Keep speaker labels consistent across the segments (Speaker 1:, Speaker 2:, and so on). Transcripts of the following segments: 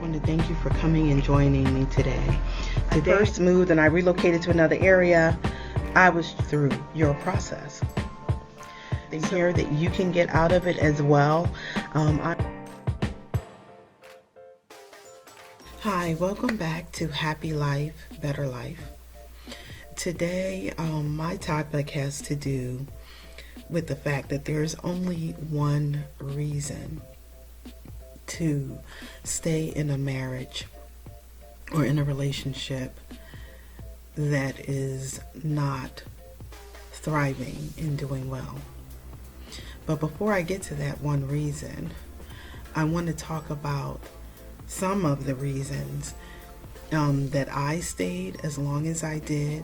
Speaker 1: want to thank you for coming and joining me today. I first moved and I relocated to another area. I was through your process. The care that you can get out of it as well. Hi, welcome back to Happy Life, Better Life. Today, my topic has to do with the fact that there's only one reason to stay in a marriage or in a relationship that is not thriving and doing well. But before I get to that one reason, I want to talk about some of the reasons that I stayed as long as I did,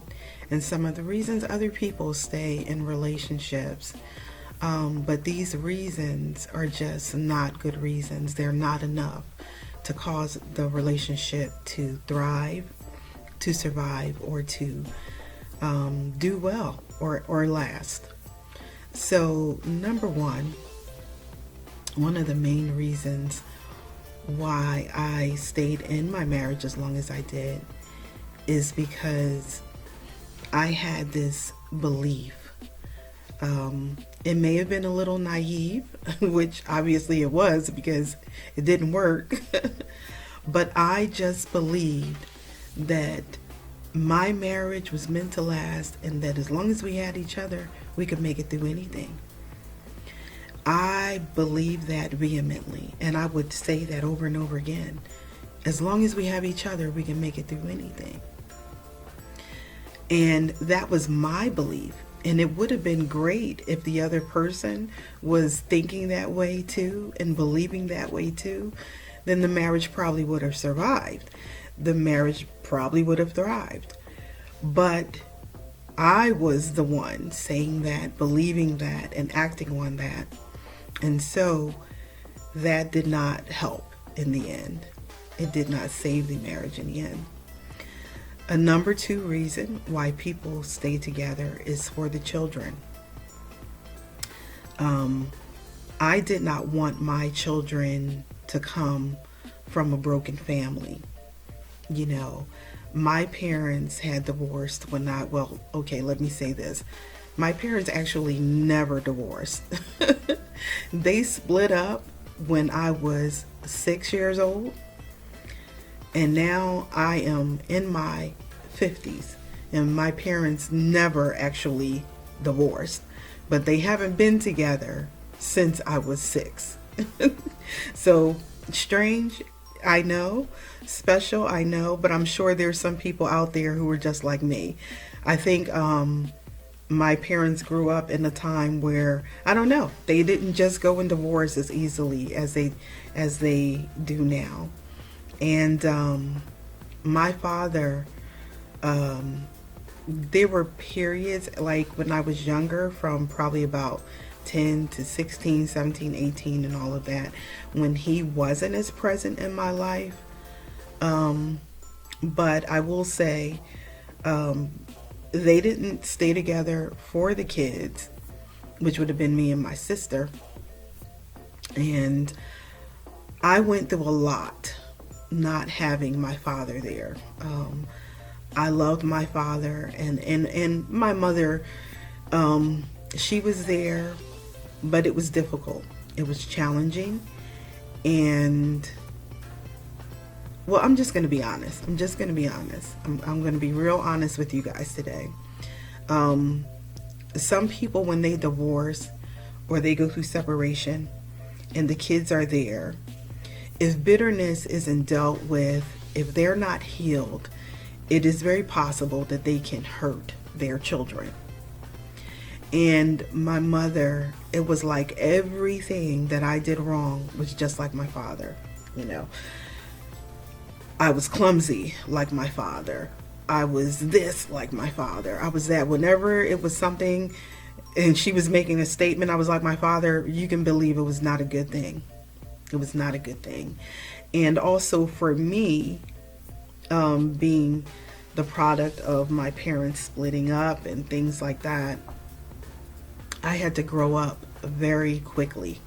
Speaker 1: and some of the reasons other people stay in relationships. But these reasons are just not good reasons. They're not enough to cause the relationship to thrive, to survive, or to do well or last. So number one of the main reasons why I stayed in my marriage as long as I did is because I had this belief. It may have been a little naive, which obviously it was because it didn't work, but I just believed that my marriage was meant to last and that as long as we had each other, we could make it through anything. I believe that vehemently, and I would say that over and over again. As long as we have each other, we can make it through anything. And that was my belief. And it would have been great if the other person was thinking that way too and believing that way too. Then the marriage probably would have survived. The marriage probably would have thrived. But I was the one saying that, believing that, and acting on that. And so that did not help in the end. It did not save the marriage in the end. A number two reason why people stay together is for the children. I did not want my children to come from a broken family. You know, my parents had divorced when let me say this. My parents actually never divorced. They split up when I was 6 years old. And now I am in my 50s, and my parents never actually divorced, but they haven't been together since I was 6. So strange, I know, special, I know, but I'm sure there's some people out there who are just like me. I think my parents grew up in a time where, I don't know, they didn't just go and divorce as easily as they do now. And my father, there were periods like when I was younger, from probably about 10 to 16, 17, 18 and all of that, when he wasn't as present in my life. But I will say, they didn't stay together for the kids, which would have been me and my sister. And I went through a lot not having my father there. I loved my father and my mother. She was there, but it was difficult. It was challenging. And well, I'm just going to be honest. I'm going to be real honest with you guys today. Some people, when they divorce or they go through separation and the kids are there, if bitterness isn't dealt with, if they're not healed, it is very possible that they can hurt their children. And my mother, it was like everything that I did wrong was just like my father. You know, I was clumsy like my father. I was this like my father. I was that. Whenever it was something and she was making a statement, I was like my father, you can believe it was not a good thing. It was not a good thing. And also for me, being the product of my parents splitting up and things like that, I had to grow up very quickly.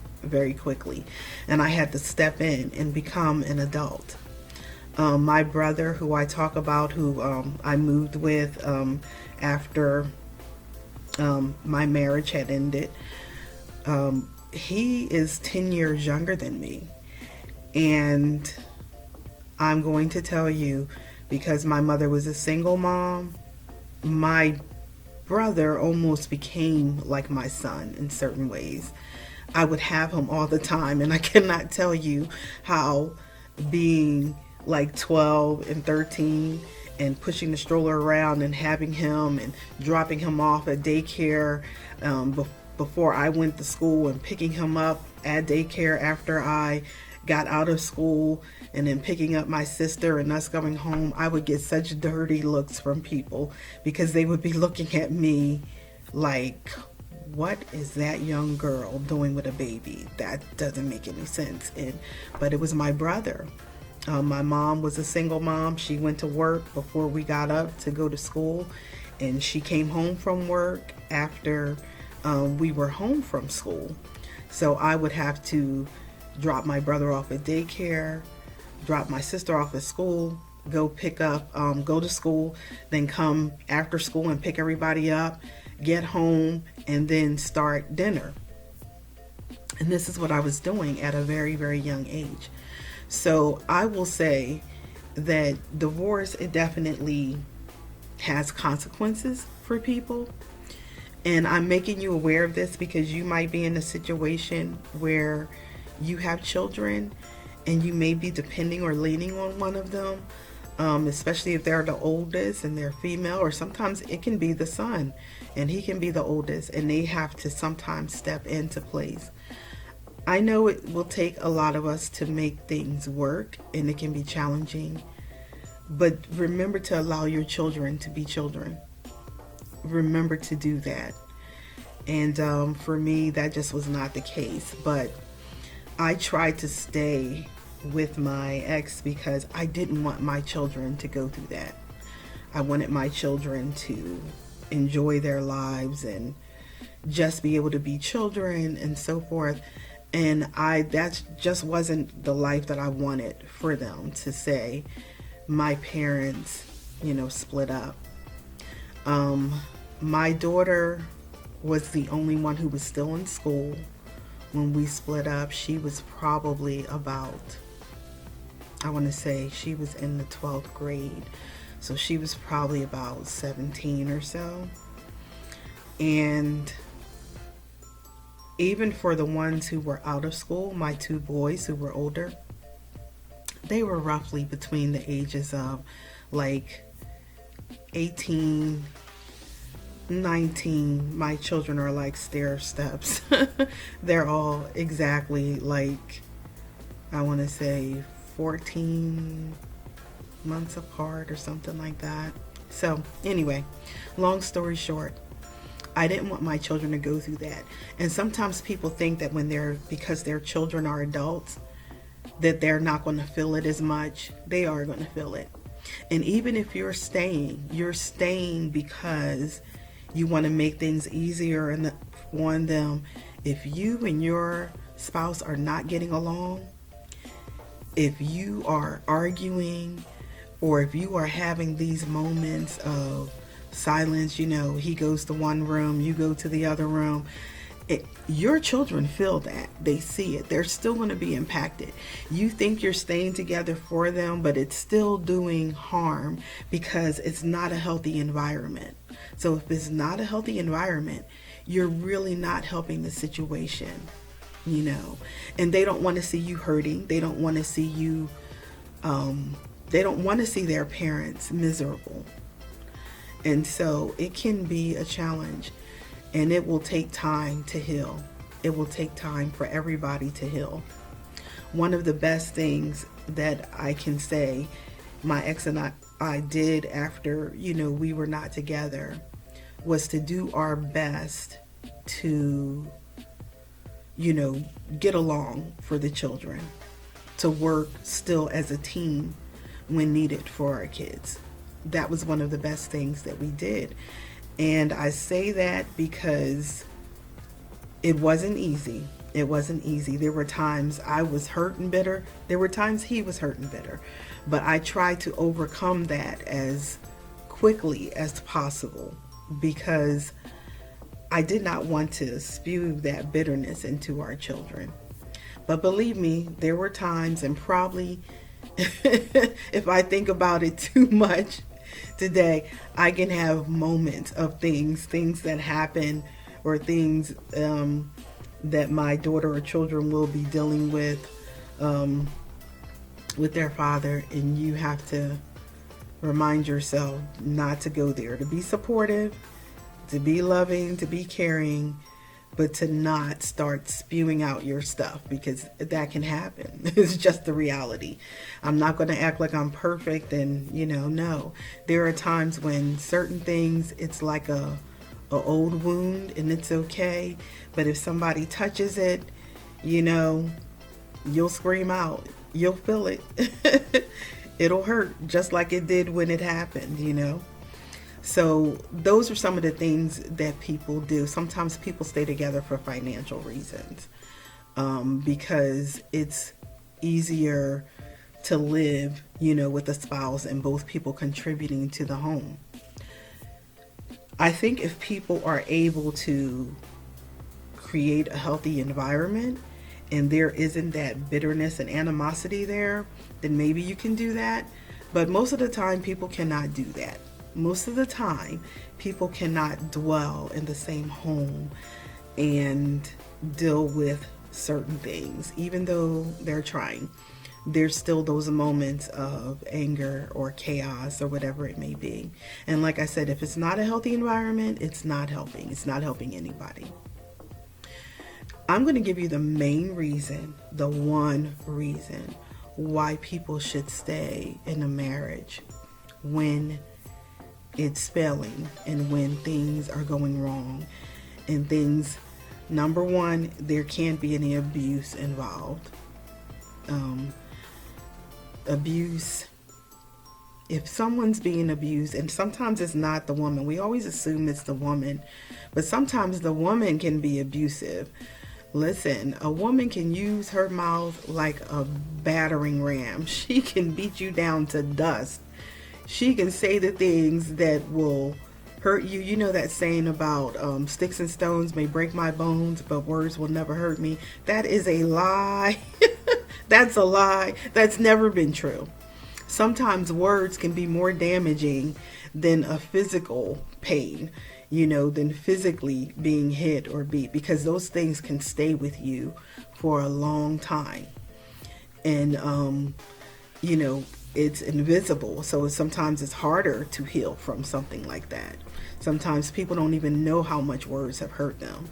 Speaker 1: And I had to step in and become an adult. My brother, who I talk about, who I moved with after my marriage had ended, he is 10 years younger than me. And I'm going to tell you, because my mother was a single mom, my brother almost became like my son in certain ways. I would have him all the time, and I cannot tell you how being like 12 and 13 and pushing the stroller around and having him and dropping him off at daycare before I went to school, and picking him up at daycare after I got out of school, and then picking up my sister and us going home, I would get such dirty looks from people because they would be looking at me like, what is that young girl doing with a baby? That doesn't make any sense. But it was my brother. My mom was a single mom. She went to work before we got up to go to school, and she came home from work after we were home from school. So I would have to drop my brother off at daycare, drop my sister off at school, go to school, then come after school and pick everybody up, get home, and then start dinner. And this is what I was doing at a very, very young age. So I will say that divorce, it definitely has consequences for people. And I'm making you aware of this because you might be in a situation where you have children and you may be depending or leaning on one of them, especially if they're the oldest and they're female, or sometimes it can be the son and he can be the oldest and they have to sometimes step into place. I know it will take a lot of us to make things work, and it can be challenging, but remember to allow your children to be children. Remember to do that. And for me, that just was not the case, but I tried to stay with my ex because I didn't want my children to go through that. I wanted my children to enjoy their lives and just be able to be children and so forth. And that just wasn't the life that I wanted for them, to say my parents, split up. My daughter was the only one who was still in school when we split up. She was probably about, I want to say she was in the 12th grade. So she was probably about 17 or so. And even for the ones who were out of school, my two boys who were older, they were roughly between the ages of like 18, 19. My children are like stair steps. They're all exactly like, I want to say 14 months apart or something like that. So anyway, long story short, I didn't want my children to go through that. And sometimes people think that because their children are adults, that they're not going to feel it as much. They are going to feel it. And even if you're staying because you want to make things easier on them. If you and your spouse are not getting along, if you are arguing, or if you are having these moments of silence, he goes to one room, you go to the other room, your children feel that. They see it. They're still going to be impacted. You think you're staying together for them, but it's still doing harm because it's not a healthy environment. So if it's not a healthy environment, you're really not helping the situation, and they don't want to see you hurting. They don't want to see you, they don't want to see their parents miserable. And so it can be a challenge, and it will take time to heal. It will take time for everybody to heal. One of the best things that I can say my ex and I did after, we were not together, was to do our best to, get along for the children, to work still as a team when needed for our kids. That was one of the best things that we did. And I say that because it wasn't easy. It wasn't easy. There were times I was hurt and bitter. There were times he was hurt and bitter. But I tried to overcome that as quickly as possible because I did not want to spew that bitterness into our children. But believe me, there were times, and probably if I think about it too much today, I can have moments of things that happen, or things that my daughter or children will be dealing with their father, and you have to remind yourself not to go there, to be supportive, to be loving, to be caring, but to not start spewing out your stuff, because that can happen. It's just the reality. I'm not going to act like I'm perfect, and no. There are times when certain things, it's like a old wound, and it's okay. But if somebody touches it, you'll scream out. You'll feel it. It'll hurt just like it did when it happened, So those are some of the things that people do. Sometimes people stay together for financial reasons, because it's easier to live, with a spouse and both people contributing to the home. I think if people are able to create a healthy environment and there isn't that bitterness and animosity there, then maybe you can do that. But most of the time, people cannot do that. Most of the time, people cannot dwell in the same home and deal with certain things. Even though they're trying, there's still those moments of anger or chaos or whatever it may be. And like I said, if it's not a healthy environment, it's not helping. It's not helping anybody. I'm going to give you the main reason, the one reason why people should stay in a marriage when it's failing and when things are going wrong. And things, number one, there can't be any abuse involved. Abuse, if someone's being abused, and sometimes it's not the woman, we always assume it's the woman, but sometimes the woman can be abusive. Listen, a woman can use her mouth like a battering ram. She can beat you down to dust. She can say the things that will hurt you. You know that saying about sticks and stones may break my bones, but words will never hurt me. That is a lie. That's a lie. That's never been true. Sometimes words can be more damaging than a physical pain, than physically being hit or beat, because those things can stay with you for a long time. And, it's invisible. So sometimes it's harder to heal from something like that. Sometimes people don't even know how much words have hurt them.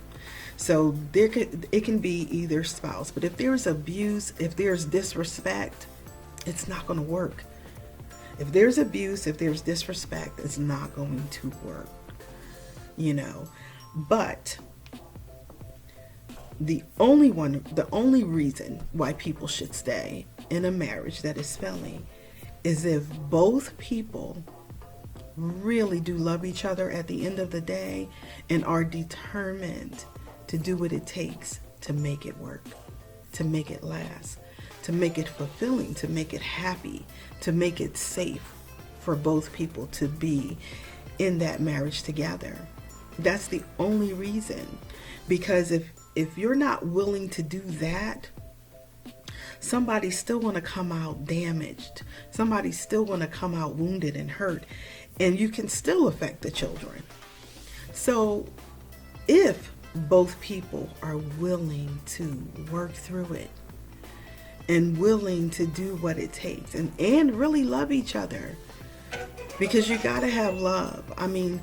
Speaker 1: So it can be either spouse. But if there's abuse, if there's disrespect, it's not going to work. If there's abuse, if there's disrespect, it's not going to work. But the only reason why people should stay in a marriage that is failing is if both people really do love each other at the end of the day and are determined to do what it takes to make it work, to make it last, to make it fulfilling, to make it happy, to make it safe for both people to be in that marriage together. That's the only reason. Because if you're not willing to do that, somebody's still going to come out damaged. Somebody's still going to come out wounded and hurt. And you can still affect the children. So if both people are willing to work through it and willing to do what it takes and really love each other, because you got to have love. I mean,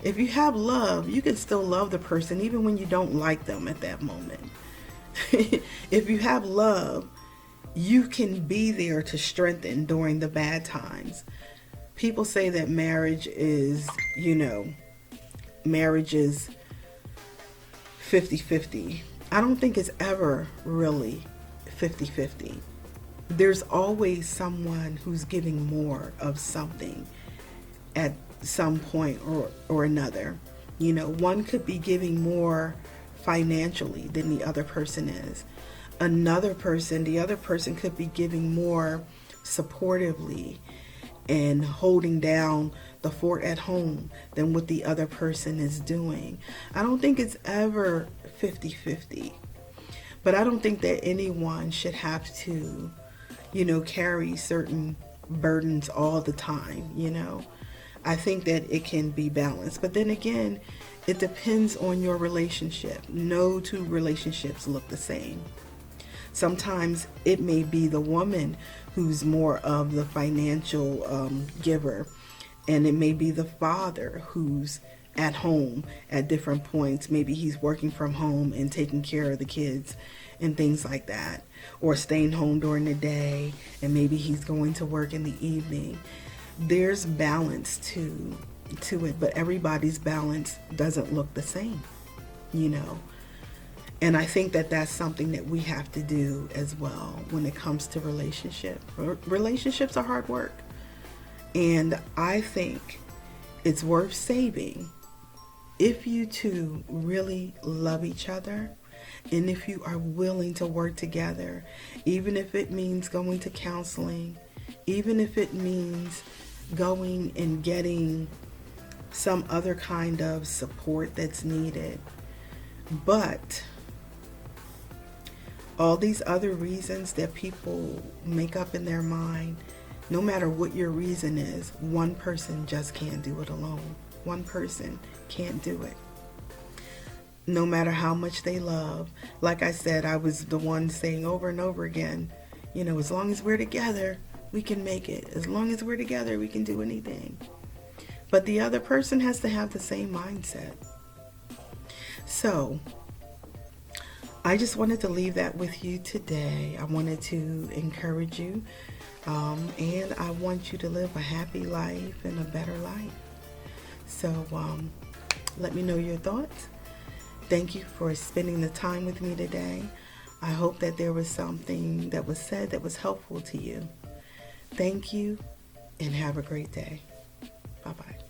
Speaker 1: if you have love, you can still love the person even when you don't like them at that moment. If you have love, you can be there to strengthen during the bad times. People say that marriage is 50-50. I don't think it's ever really 50-50. There's always someone who's giving more of something at some point or another. One could be giving more financially than the other person is. The other person could be giving more supportively and holding down the fort at home than what the other person is doing. I don't think it's ever 50-50. But I don't think that anyone should have to, carry certain burdens all the time. I think that it can be balanced. But then again, it depends on your relationship. No two relationships look the same. Sometimes it may be the woman who's more of the financial giver, and it may be the father who's at home at different points. Maybe he's working from home and taking care of the kids and things like that, or staying home during the day, and maybe he's going to work in the evening. There's balance to it, but everybody's balance doesn't look the same, And I think that that's something that we have to do as well when it comes to relationships. Relationships are hard work. And I think it's worth saving if you two really love each other, and if you are willing to work together, even if it means going to counseling, even if it means going and getting some other kind of support that's needed. But all these other reasons that people make up in their mind, no matter what your reason is, one person just can't do it alone. One person can't do it. No matter how much they love. Like I said, I was the one saying over and over again, as long as we're together, we can make it. As long as we're together, we can do anything. But the other person has to have the same mindset. So, I just wanted to leave that with you today. I wanted to encourage you, and I want you to live a happy life and a better life. So, let me know your thoughts. Thank you for spending the time with me today. I hope that there was something that was said that was helpful to you. Thank you, and have a great day. Bye-bye.